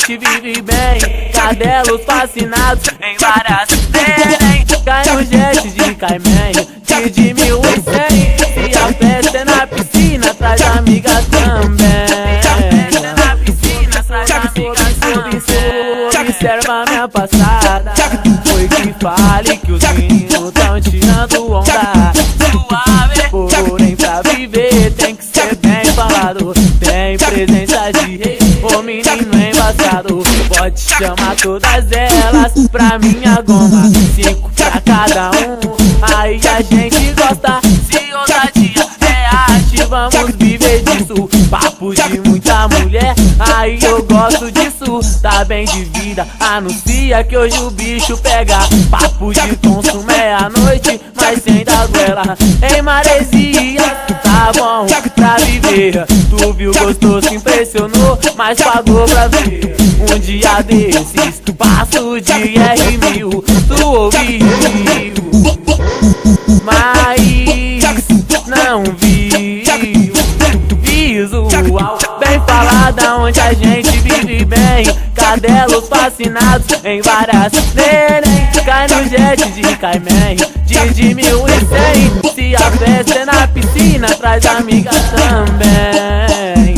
gente vive bem. Cadelos fascinados em várias neném. Cai no jet de Cayman, de 1100. Se a festa é na piscina, traz amigas também. Observa minha passada, foi que fale que os meninos tão tirando onda. Suave, porém pra viver tem que ser bem falado. Tem presença de rei, o menino embaçado. Pode chamar todas elas pra minha goma, 5 pra cada um, aí a gente gosta. Se ousadia é arte, vamos viver disso. Papo de muita mulher, aí eu gosto disso. Tá bem de vida, anuncia que hoje o bicho pega. Papo de consumo é à noite, mas sem dar goela. Em maresia, tá bom pra viver. Tu viu, gostou, se impressionou, mas pagou pra ver. Um dia desses, passo de R1000. Tu ouviu, mas não viu. Visual bem falada, onde a gente vive bem. Cadelos fascinados em várias neném. Cai no jet de Cayman, de 1100. Se a festa é na piscina, traz amigas também.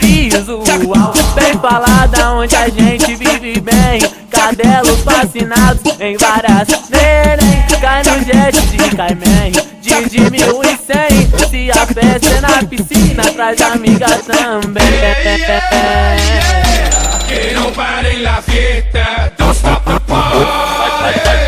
Visual bem falada, onde a gente vive bem. Cadelos fascinados em várias neném. Cai no jet de Cayman, de 1100. Se a festa é na piscina, traz amigas também. Que no pare la fiesta, don't stop the party.